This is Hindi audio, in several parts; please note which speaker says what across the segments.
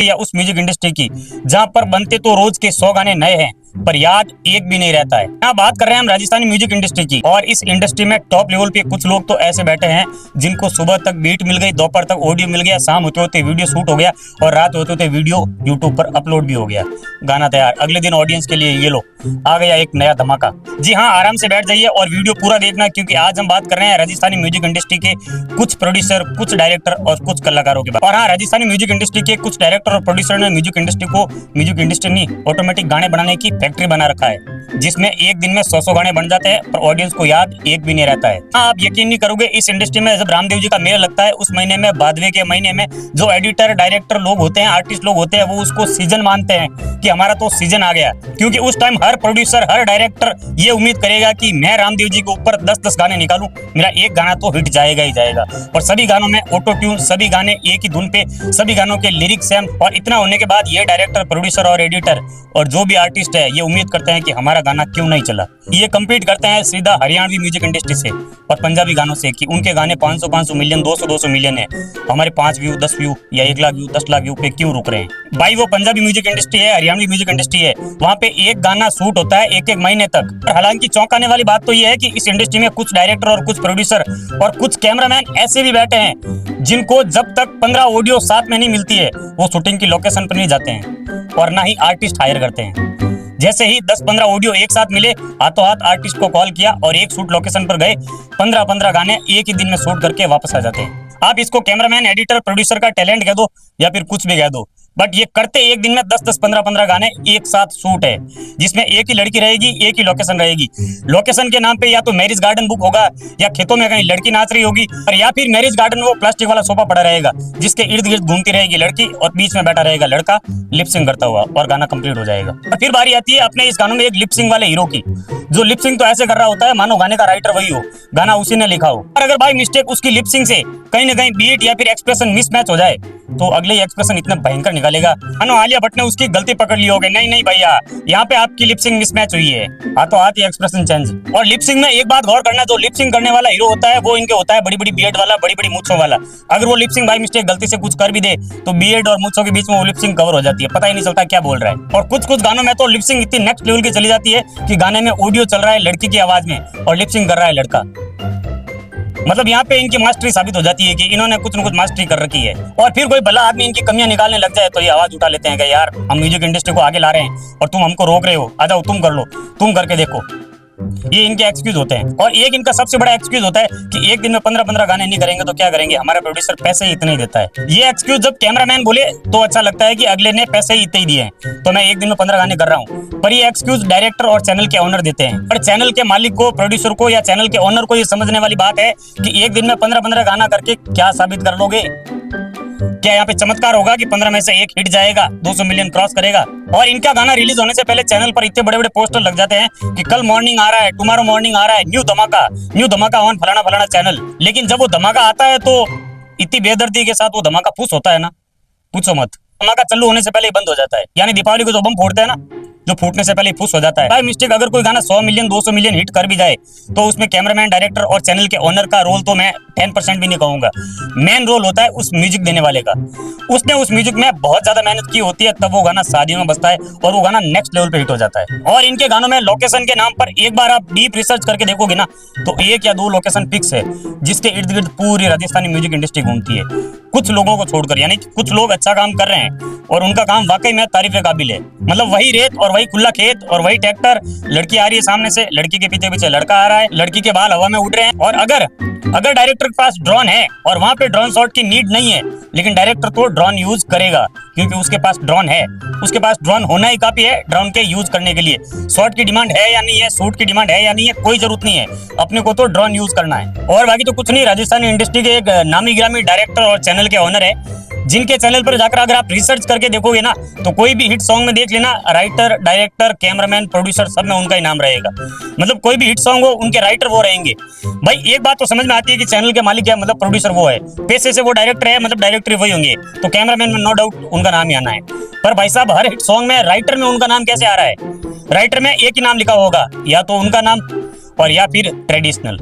Speaker 1: या उस म्यूजिक इंडस्ट्री की जहां पर बनते तो रोज के 100 गाने नए हैं पर याद एक भी नहीं रहता है। यहाँ बात कर रहे हैं हम राजस्थानी म्यूजिक इंडस्ट्री की, और इस इंडस्ट्री में टॉप लेवल पे कुछ लोग तो ऐसे बैठे हैं जिनको सुबह तक बीट मिल गई, दोपहर तक ऑडियो मिल गया, शाम होते होते वीडियो शूट हो गया और रात होते होते वीडियो यूट्यूब पर अपलोड भी हो गया, गाना तैयार, अगले दिन ऑडियंस के लिए ये लो आ गया एक नया धमाका। जी हाँ, आराम से बैठ जाइए और वीडियो पूरा देखना, क्योंकि आज हम बात कर रहे हैं राजस्थानी म्यूजिक इंडस्ट्री के कुछ प्रोड्यूसर, कुछ डायरेक्टर और कुछ कलाकारों के बारे में। और हाँ, राजस्थानी म्यूजिक इंडस्ट्री के कुछ डायरेक्टर और प्रोड्यूसर ने म्यूजिक इंडस्ट्री नहीं, ऑटोमेटिक गाने बनाने की फैक्ट्री बना रखा है, जिसमें एक दिन में 100 गाने बन जाते हैं पर ऑडियंस को याद एक भी नहीं रहता है। हाँ, आप यकीन नहीं करोगे, इस इंडस्ट्री में जब रामदेव जी का मेला लगता है उस महीने में, भादवे के महीने में, जो एडिटर डायरेक्टर लोग होते हैं, आर्टिस्ट लोग होते हैं, वो उसको सीजन मानते हैं कि हमारा तो सीजन आ गया, क्योंकि उस टाइम हर प्रोड्यूसर, हर डायरेक्टर ये उम्मीद करेगा कि मैं रामदेव जी के ऊपर 10-10 गाने निकालूं, मेरा एक गाना तो हिट जाएगा ही जाएगा। और सभी गानों में ऑटो ट्यून, सभी गाने एक ही धुन पे, सभी गानों के लिरिक्स सेम, और इतना होने के बाद ये डायरेक्टर, प्रोड्यूसर और एडिटर और जो भी आर्टिस्ट है ये उम्मीद करते हैं कि हमारा गाना क्यों नहीं चला। ये कम्पीट करते हैं सीधा हरियाणवी म्यूजिक इंडस्ट्री से और पंजाबी गानों से कि उनके गाने 500 मिलियन, 200 मिलियन है, हमारे 5 व्यू, 10 व्यू या 1 लाख व्यू, 10 लाख व्यू पे क्यों रुक रहे हैं। भाई वो पंजाबी म्यूजिक इंडस्ट्री है, हरियाणवी म्यूजिक इंडस्ट्री है, वहाँ पे एक गाना शूट होता है एक महीने तक। हालांकि चौंकाने वाली बात तो ये है कि इस इंडस्ट्री में कुछ डायरेक्टर और कुछ प्रोड्यूसर और कुछ कैमरामैन ऐसे भी बैठे हैं जिनको जब तक 15 ऑडियो साथ में नहीं मिलती है वो शूटिंग की लोकेशन पर नहीं जाते हैं और ना ही आर्टिस्ट हायर करते हैं। जैसे ही 10-15 ऑडियो एक साथ मिले, हाथों हाथ आर्टिस्ट को कॉल किया और एक शूट लोकेशन पर गए, 15-15 गाने एक ही दिन में शूट करके वापस आ जाते हैं। आप इसको कैमरामैन, एडिटर, प्रोड्यूसर का टैलेंट कह दो या फिर कुछ भी कह दो, बट ये करते एक दिन में 10-10, 15-15 गाने एक साथ शूट है, जिसमें एक ही लड़की रहेगी, एक ही लोकेशन रहेगी। लोकेशन के नाम पे या तो मैरिज गार्डन बुक होगा या खेतों में कहीं लड़की नाच रही होगी, और या फिर मैरिज गार्डन वो प्लास्टिक वाला सोफा पड़ा रहेगा जिसके इर्द गिर्द घूमती रहेगी लड़की और बीच में बैठा रहेगा लड़का लिपसिंग करता हुआ, और गाना कंप्लीट हो जाएगा। और फिर बारी आती है अपने इस गानों में एक लिपसिंग वाले हीरो की, जो लिपसिंग तो ऐसे कर रहा होता है मानो गाने का राइटर वही हो, गाना उसी ने लिखा हो, और अगर बाई मिस्टेक उसकी लिपसिंग से कहीं ना कहीं बीट या फिर एक्सप्रेशन मिसमैच हो जाए तो अगले ही एक्सप्रेशन इतना भयंकर निकालेगा मानो आलिया भट्ट ने उसकी गलती पकड़ ली होगी। नहीं भैया, यहाँ पे आपकी लिपसिंग मिसमैच हुई है, हाथों हाथ ही एक्सप्रेशन चेंज। और लिपसिंग में एक बात गौर करना, जो लिपसिंग करने वाला हीरो होता है वो इनके होता है बड़ी बड़ी बियर्ड वाला, बड़ी बड़ी मूंछों वाला। अगर वो लिपसिंग बाई मिस्टेक गलती से कुछ कर भी दे तो बियर्ड और मूंछों के बीच में वो लिपसिंग कवर हो जाती है, पता ही नहीं चलता क्या बोल रहा है। और कुछ गानों में तो लिपसिंग इतनी नेक्स्ट लेवल की चली जाती है कि गाने में ऑडियो चल रहा है लड़की की आवाज में और लिपसिंग कर रहा है लड़का। मतलब यहाँ पे इनकी मास्टरी साबित हो जाती है कि इन्होंने कुछ न कुछ मास्टरी कर रखी है। और फिर कोई भला आदमी इनकी कमियां निकालने लग जाए तो ये आवाज उठा लेते हैं कि यार हम म्यूजिक इंडस्ट्री को आगे ला रहे हैं और तुम हमको रोक रहे हो, आ जाओ तुम कर लो, तुम करके देखो। ये इनके एक्सक्यूज होते हैं। और एक इनका सबसे बड़ा एक्सक्यूज होता है कि एक दिन में 15-15 गाने नहीं करेंगे तो क्या करेंगे, हमारा प्रोड्यूसर पैसे ही इतने ही देता है। ये एक्सक्यूज जब कैमरामैन बोले तो अच्छा लगता है कि अगले ने पैसे ही इतने ही दिए हैं तो मैं एक दिन में 15 गाने कर रहा हूँ, पर ये एक्सक्यूज डायरेक्टर और चैनल के ओनर देते हैं। पर चैनल के मालिक को, प्रोड्यूसर को या चैनल के ओनर को ये समझने वाली बात है कि एक दिन में 15-15 गाना करके क्या साबित कर लोगे। क्या यहाँ पे चमत्कार होगा कि 15 में से एक हिट जाएगा, 200 मिलियन क्रॉस करेगा। और इनका गाना रिलीज होने से पहले चैनल पर इतने बड़े बड़े पोस्टर लग जाते हैं कि कल मॉर्निंग आ रहा है, टुमारो मॉर्निंग आ रहा है, न्यू धमाका ऑन फलाना चैनल। लेकिन जब वो धमाका आता है तो इतनी बेदर्दी के साथ वो धमाका फूस होता है ना, पूछो मत। धमाका चालू होने से पहले ही बंद हो जाता है, यानी दीपावली को जो बम फोड़ते हैं ना, जो फूटने से पहले फूस हो जाता है। बाय मिस्टेक अगर कोई गाना 100 मिलियन, 200 मिलियन हिट कर भी जाए तो उसमें कैमरामैन, डायरेक्टर और चैनल के ओनर का रोल तो मैं 10% भी नहीं कहूंगा। मेन रोल होता है उस म्यूजिक देने वाले का। उसने उस म्यूजिक में बहुत ज्यादा मेहनत की होती है, तब वो गाना शादियों में बजता है और वो गाना नेक्स्ट लेवल पे हिट हो जाता है। और इनके गानों में लोकेशन के नाम पर एक बार आप डीप रिसर्च करके देखोगे ना तो 1 या 2 लोकेशन फिक्स है जिसके इर्द गिर्द पूरी राजस्थानी म्यूजिक इंडस्ट्री घूमती है, कुछ लोगों को छोड़कर। यानी कुछ लोग अच्छा काम कर रहे हैं और उनका काम वाकई में तारीफ के काबिल है। मतलब वही रेत और वही खुला खेत और वही ट्रैक्टर, लड़की आ रही है सामने से, लड़की के पीछे पीछे लड़का आ रहा है, लड़की के बाल हवा में उड़ रहे हैं। और अगर डायरेक्टर के पास ड्रोन है और वहां पे ड्रोन शॉट की नीड नहीं है, लेकिन डायरेक्टर तो ड्रोन यूज करेगा क्योंकि उसके पास ड्रोन है, उसके पास ड्रोन होना ही काफी है ड्रोन के यूज करने के लिए। शॉट की डिमांड है या नहीं है, शूट की डिमांड है या नहीं है, कोई जरूरत नहीं है, अपने को तो ड्रोन यूज करना है। और बाकी तो कुछ नहीं, राजस्थानी इंडस्ट्री के एक नामी गिरामी डायरेक्टर और चैनल के ओनर है जिनके चैनल पर जाकर अगर आप रिसर्च करके देखोगे ना तो कोई भी हिट सॉन्ग में देख लेना, राइटर, डायरेक्टर, कैमरामैन, प्रोड्यूसर सब में उनका ही नाम रहेगा। मतलब कोई भी हिट सॉन्ग हो उनके राइटर वो रहेंगे। भाई एक बात तो समझ में आती है कि चैनल के मालिक क्या, मतलब प्रोड्यूसर वो है, पैसे से वो डायरेक्टर है, मतलब डायरेक्टर वही होंगे, तो कैमरामैन में नो डाउट उनका नाम ही आना है। पर भाई साहब हर हिट सॉन्ग में राइटर में उनका नाम कैसे आ रहा है? राइटर में एक ही नाम लिखा होगा, या तो उनका नाम और या फिर ट्रेडिशनल।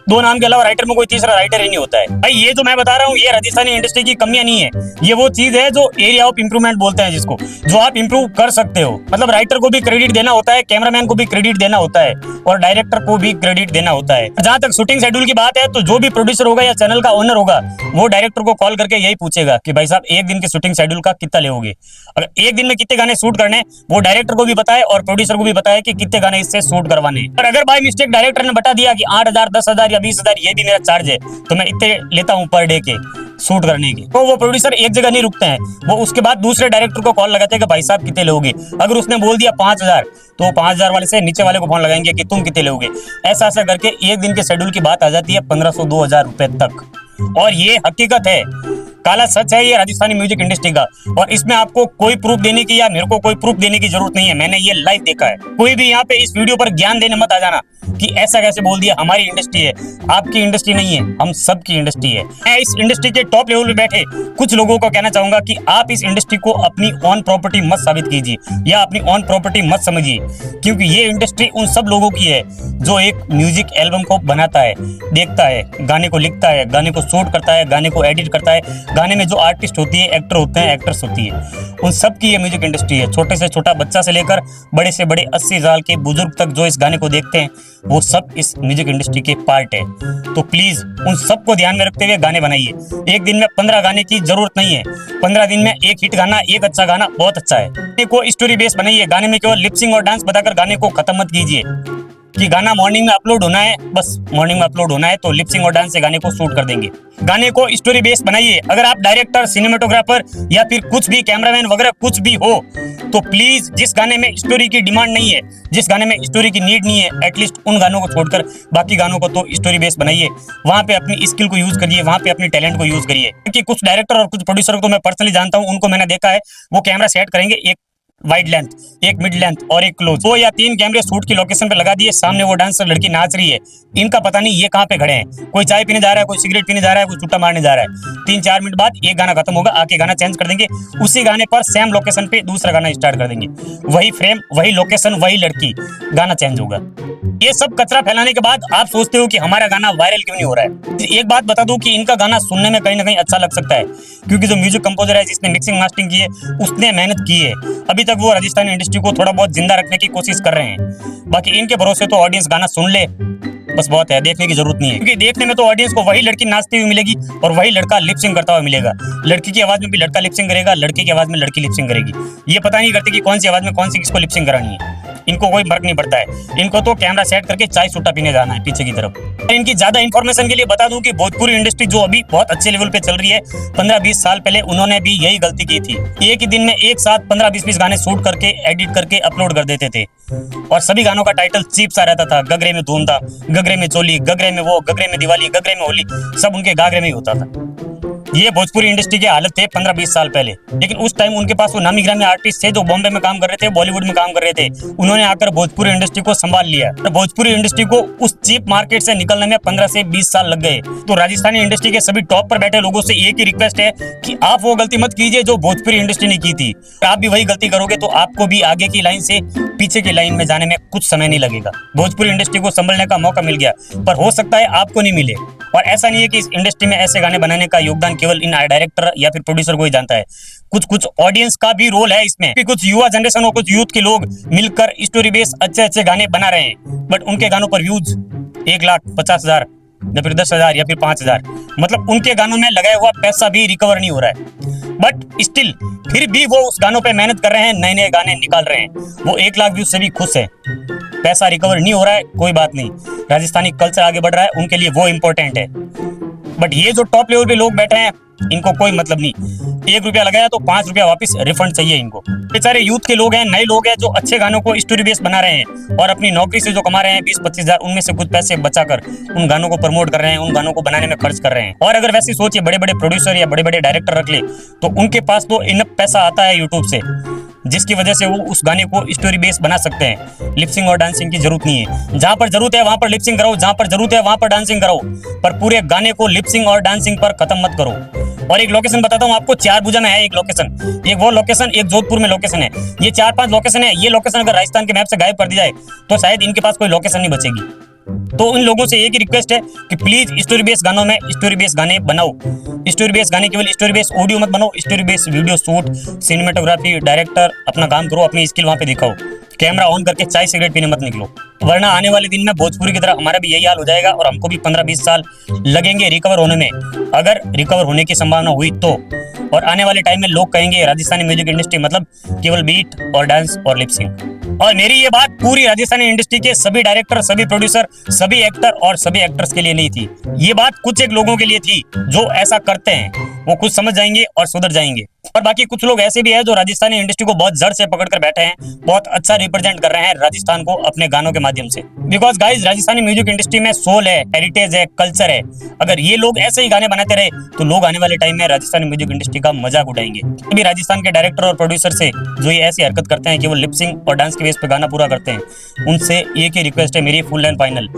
Speaker 1: दो नाम के अलावा राइटर में कोई तीसरा राइटर ही नहीं होता है भाई। ये जो मैं बता रहा हूँ ये राजस्थानी इंडस्ट्री की कमियां नहीं है, ये वो चीज है जो एरिया ऑफ इंप्रूवमेंट बोलते हैं, जिसको जो आप इंप्रूव कर सकते हो। मतलब राइटर को भी क्रेडिट देना होता है, कैमरामैन को भी क्रेडिट देना होता है और डायरेक्टर को भी क्रेडिट देना होता है। जहां तक शूटिंग शेड्यूल की बात है तो जो भी प्रोड्यूसर होगा या चैनल का ओनर होगा वो डायरेक्टर को कॉल करके यही पूछेगा कि भाई साहब एक दिन के शूटिंग शेड्यूल का कितना लोगे। अगर एक दिन में कितने गाने शूट करने वो डायरेक्टर को भी बताए और प्रोड्यूसर को भी बताए कि कितने गाने इससे शूट करवाने। और अगर बाय मिस्टेक डायरेक्टर ने बता दिया कि 8,000 10,000 या 20,000 ये भी मेरा चार्ज है तो मैं इतने लेता हूँ पर डे के शूट करने के, तो वो प्रोड्यूसर एक जगह नहीं रुकते हैं, वो उसके बाद दूसरे डायरेक्टर को कॉल लगाते हैं कि भाई साहब कितने लोगे। अगर उसने बोल दिया 5,000 तो 5,000 वाले से नीचे वाले को फोन लगाएंगे कि तुम कितने लोगे। ऐसा ऐसा करके एक दिन के शेड्यूल की बात आ जाती है 1,500-2,000 रुपए तक। और ये हकीकत है, काला सच है ये राजस्थानी म्यूजिक इंडस्ट्री का। और इसमें आपको कोई प्रूफ देने की या मेरे को कोई प्रूफ देने की जरूरत नहीं है, मैंने ये लाइव देखा है। कोई भी यहाँ पे इस वीडियो पर ज्ञान देने मत आ जाना कि ऐसा कैसे बोल दिया, हमारी इंडस्ट्री है। आपकी इंडस्ट्री नहीं है, हम सबकी इंडस्ट्री है। मैं इस इंडस्ट्री के टॉप लेवल पे बैठे कुछ लोगों को कहना चाहूंगा कि आप इस इंडस्ट्री को अपनी ऑन प्रॉपर्टी मत साबित कीजिए या अपनी ऑन प्रॉपर्टी मत समझिए, क्योंकि ये इंडस्ट्री उन सब लोगों की है जो एक म्यूजिक एल्बम को बनाता है, देखता है, गाने को लिखता है, गाने को शूट करता है, गाने को एडिट करता है, गाने में जो आर्टिस्ट होती है, एक्टर होते हैं, एक्ट्रेस होती है, उन सब की ये म्यूजिक इंडस्ट्री है। छोटे से छोटा बच्चा से लेकर बड़े से बड़े 80 साल के बुजुर्ग तक जो इस गाने को देखते हैं वो सब इस म्यूजिक इंडस्ट्री के पार्ट है। तो प्लीज उन सबको ध्यान में रखते हुए गाने बनाइए। एक दिन में 15 गाने की जरूरत नहीं है, 15 दिन में एक हिट गाना, एक अच्छा गाना बहुत अच्छा है। गाने को स्टोरी बेस बनाइए, गाने में केवल लिपसिंग और डांस बताकर गाने को खत्म मत कीजिए कि गाना मॉर्निंग में अपलोड होना है, बस मॉर्निंग में अपलोड होना है तो लिपसिंग और डांस से गाने को शूट कर देंगे। गाने को स्टोरी बेस बनाइए। अगर आप डायरेक्टर, सिनेमेटोग्राफर या फिर कुछ भी कैमरामैन वगैरह कुछ भी हो तो प्लीज जिस गाने में स्टोरी की डिमांड नहीं है, जिस गाने में स्टोरी की नीड नहीं है, एटलीस्ट उन गानों को छोड़कर बाकी गानों को तो स्टोरी बेस बनाइए। वहां पे अपनी स्किल को यूज करिए, वहां पे अपनी टैलेंट को यूज करिए। क्योंकि कुछ डायरेक्टर और कुछ प्रोड्यूसर को तो मैं पर्सनली जानता हूं, उनको मैंने देखा है, वो कैमरा सेट करेंगे, एक वाइड लेंथ, एक मिड लेंथ और एक क्लोज, 2 या 3 कैमरे शूट की लोकेशन पे लगा दिए, सामने वो डांसर लड़की नाच रही है, इनका पता नहीं ये कहाँ पे खड़े हैं। कोई चाय पीने जा रहा है, कोई सिगरेट पीने जा रहा है, कोई चुट्टा मारने जा रहा है। 3-4 मिनट बाद एक गाना खत्म होगा, आके गाना चेंज कर देंगे, उसी गाने पर सेम लोकेशन पे दूसरा गाना स्टार्ट कर देंगे, वही फ्रेम, वही लोकेशन, वही लड़की, गाना चेंज होगा। ये सब कचरा फैलाने के बाद आप सोचते हो कि हमारा गाना वायरल क्यों नहीं हो रहा है। एक बात बता दूं कि इनका गाना सुनने में कहीं ना कहीं अच्छा लग सकता है, क्योंकि जो म्यूजिक कंपोजर है, जिसने मिक्सिंग मास्टरिंग की है, उसने मेहनत की है। अभी तक वो राजस्थानी इंडस्ट्री को थोड़ा बहुत जिंदा रखने की कोशिश कर रहे हैं। बाकी इनके भरोसे तो ऑडियंस गाना सुन ले बस बहुत है, देखने की जरूरत नहीं है, क्योंकि देखने में तो ऑडियंस को वही लड़की नाचती हुई मिलेगी और वही लड़का लिपसिंग करता हुआ मिलेगा। लड़की की आवाज में भी लड़का लिपसिंग करेगा, लड़के की आवाज में लड़की लिपसिंग करेगी। ये पता नहीं करते कि कौन सी आवाज में कौन सी किसको लिपसिंग करानी है, इनको कोई फर्क नहीं पड़ता है। इनको तो कैमरा सेट करके चाय सुट्टा पीने जाना है पीछे की तरफ। इनकी ज्यादा इंफॉर्मेशन के लिए बता दूं कि भोजपुरी इंडस्ट्री जो अभी बहुत अच्छे लेवल पे चल रही है, 15-20 साल पहले उन्होंने भी यही गलती की थी। एक ही दिन में एक साथ 15-20 गाने शूट करके एडिट करके अपलोड कर देते थे और सभी गानों का टाइटल चीप सा रहता था। गगरे में धूमधाम, गगरे में चोली, गगरे में वो, गगरे में दिवाली, गगरे में होली, सब उनके गागरे में ही होता था। ये भोजपुरी इंडस्ट्री के हालत थे 15-20 साल पहले। लेकिन उस टाइम उनके पास वो नामी गिरामी आर्टिस्ट थे जो बॉम्बे में काम कर रहे थे, बॉलीवुड में काम कर रहे थे। उन्होंने आकर भोजपुरी इंडस्ट्री को संभाल लिया। तो भोजपुरी इंडस्ट्री को उस चीप मार्केट से निकलने में 15 से 20 साल लग गए। तो राजस्थानी इंडस्ट्री के सभी टॉप पर बैठे लोगों से एक ही रिक्वेस्ट है कि आप वो गलती मत कीजिए जो भोजपुरी इंडस्ट्री ने की थी। आप भी वही गलती करोगे तो आपको भी आगे की लाइन से पीछे की लाइन में जाने में कुछ समय नहीं लगेगा। भोजपुरी इंडस्ट्री को संभलने का मौका मिल गया, पर हो सकता है आपको नहीं मिले। और ऐसा नहीं है कि इस इंडस्ट्री में ऐसे गाने बनाने का योगदान केवल इन डायरेक्टर या फिर प्रोड्यूसर को ही जानता है। कुछ ऑडियंस का भी रोल है इसमें, कि कुछ युवा जनरेशन और कुछ यूथ के लोग मिलकर स्टोरी बेस अच्छे गाने बना रहे हैं, बट उनके गानों पर व्यूज 1,50,000 या फिर 10,000 या फिर 5,000, मतलब उनके गानों में लगाया हुआ पैसा भी रिकवर नहीं हो रहा है। बट स्टिल फिर भी वो उस गानों पे मेहनत कर रहे हैं, नए नए गाने निकाल रहे हैं। वो 1 लाख व्यूज से भी खुश है। पैसा रिकवर नहीं हो रहा है, कोई बात नहीं, राजस्थानी कल्चर आगे बढ़ रहा है, उनके लिए वो इम्पोर्टेंट है। बट ये जो टॉप लेवल पे लोग बैठे हैं, इनको कोई मतलब नहीं। 1 रुपया लगाया तो 5 रुपया वापस रिफंड चाहिए इनको। बेचारे यूथ के लोग हैं, नए लोग हैं जो अच्छे गानों को स्टोरी बेस बना रहे हैं और अपनी नौकरी से जो कमा रहे हैं 20-25 हजार, उनमें से कुछ पैसे बचाकर उन गानों को प्रमोट कर रहे हैं, उन गानों को बनाने में खर्च कर रहे हैं। और अगर वैसी सोच ये बड़े बड़े प्रोड्यूसर या बड़े बड़े डायरेक्टर रख ले तो उनके पास तो इनफ पैसा आता है यूट्यूब से, जिसकी वजह से वो उस गाने को स्टोरी बेस बना सकते हैं। लिपसिंग और डांसिंग की जरूरत नहीं है। जहां पर जरूरत है वहां पर लिपसिंग कराओ, जहां पर जरूरत है वहां पर डांसिंग कराओ, पर पूरे गाने को लिपसिंग और डांसिंग पर खत्म मत करो। और एक लोकेशन बताता हूँ आपको, 4 भुजा में है एक लोकेशन, एक वो लोकेशन, एक जोधपुर में लोकेशन है। ये 4-5 लोकेशन है। ये लोकेशन अगर राजस्थान के मैप से गायब कर दी जाए तो शायद इनके पास कोई लोकेशन नहीं बचेगी। तो उन लोगों से एक ही रिक्वेस्ट है कि प्लीज स्टोरी बेस्ड गानों में स्टोरी बेस्ड गाने बनाओ। स्टोरी बेस्ड गाने केवल स्टोरी बेस्ड ऑडियो मत बनाओ, story based video shoot, cinematography, director, अपना काम करो, अपनी स्किल वहां पे दिखाओ। कैमरा ऑन करके चाय सिगरेट पीने मत निकलो, वरना आने वाले दिन में भोजपुरी की तरह हमारा भी यही हाल हो जाएगा और हमको भी 15-20 साल लगेंगे रिकवर होने में, अगर रिकवर होने की संभावना हुई तो। और आने वाले टाइम में लोग कहेंगे राजस्थानी म्यूजिक इंडस्ट्री मतलब केवल बीट और डांस और लिपसिंग। और मेरी ये बात पूरी राजस्थानी इंडस्ट्री के सभी डायरेक्टर, सभी प्रोड्यूसर, सभी एक्टर और सभी एक्टर्स के लिए नहीं थी। ये बात कुछ एक लोगों के लिए थी जो ऐसा करते हैं, वो कुछ समझ जाएंगे और सुधर जाएंगे। और बाकी कुछ लोग ऐसे भी हैं जो राजस्थानी इंडस्ट्री को बहुत जड़ से पकड़ कर बैठे हैं, बहुत अच्छा रिप्रेजेंट कर रहे हैं राजस्थान को अपने गानों के माध्यम से। Because guys Rajasthani music industry में सोल है, हेरिटेज है, कल्चर है। अगर ये लोग ऐसे ही गाने बनाते रहे तो लोग आने वाले टाइम में राजस्थानी म्यूजिक इंडस्ट्री का मजाक उठाएंगे। अभी राजस्थान के डायरेक्टर और प्रोड्यूसर से जो ये ऐसी हरकत करते हैं कि वो लिपसिंग और डांस के बेस पे गाना पूरा करते हैं, उनसे एक ही रिक्वेस्ट है मेरी फुल एंड फाइनल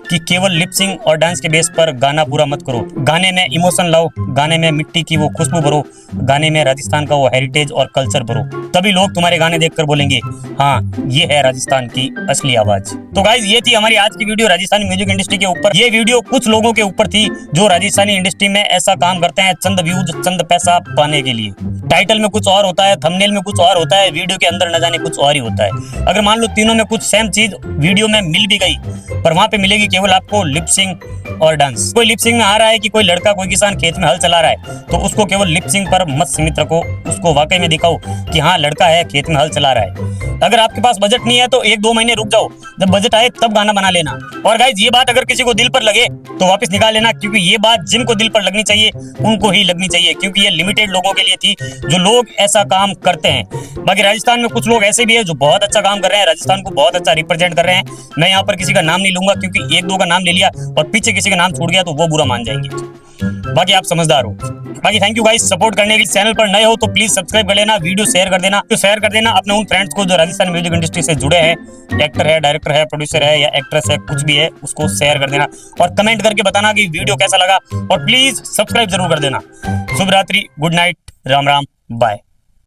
Speaker 1: कि केवल लिपसिंग और डांस के बेस पर गाना पूरा मत करो। गाने में इमोशन लाओ, गाने में मिट्टी की वो खुशबू भरो, गाने में राजस्थान का वो हेरिटेज और कल्चर भरो, तभी लोग तुम्हारे गाने देखकर बोलेंगे हाँ ये है राजस्थान की असली आवाज। तो गाइज ये थी हमारी आज की वीडियो राजस्थानी म्यूजिक इंडस्ट्री के ऊपर। ये वीडियो कुछ लोगों के ऊपर थी जो राजस्थानी इंडस्ट्री में ऐसा काम करते हैं चंद व्यूज, चंद पैसा पाने के लिए। टाइटल में कुछ और होता है, थंबनेल में कुछ और होता है, वीडियो के अंदर न जाने कुछ और ही होता है। अगर मान लो तीनों में कुछ सेम चीज वीडियो में मिल भी गई, पर वहां पे मिलेगी केवल आपको लिपसिंग और डांस। कोई लिपसिंग में आ रहा है कि कोई लड़का, कोई किसान खेत में हल चला रहा है, तो उसको केवल लिपसिंग पर मत सीमित रखो, उसको वाकई में दिखाओ कि हाँ लड़का है, खेत में हल चला रहा है। अगर आपके पास बजट नहीं है तो 1-2 महीने रुक जाओ, जब बजट आए तब गाना बना लेना। और गाइज ये बात अगर किसी को दिल पर लगे तो वापस निकाल लेना, क्योंकि ये बात जिनको दिल पर लगनी चाहिए उनको ही लगनी चाहिए, क्योंकि ये लिमिटेड लोगों के लिए थी जो लोग ऐसा काम करते हैं। बाकी राजस्थान में कुछ लोग ऐसे भी है जो बहुत अच्छा काम कर रहे हैं, राजस्थान को बहुत अच्छा रिप्रेजेंट कर रहे हैं। मैं यहाँ पर किसी का नाम नहीं लूंगा, क्योंकि 1-2 का नाम ले लिया और पीछे किसी का नाम छूट गया तो वो बुरा मान जाएंगे। बाकी आप समझदार हो। बाकी थैंक यू गाइस सपोर्ट करने के लिए। चैनल पर नए हो तो प्लीज सब्सक्राइब कर लेना, वीडियो शेयर कर देना, तो शेयर कर देना अपने उन फ्रेंड्स को जो राजस्थान म्यूजिक इंडस्ट्री से जुड़े हैं, एक्टर है, डायरेक्टर है, प्रोड्यूसर है या एक्ट्रेस है, कुछ भी है, उसको शेयर कर देना और कमेंट करके बताना कि वीडियो कैसा लगा और प्लीज सब्सक्राइब जरूर कर देना। शुभ रात्रि, good night, Ram Ram, bye.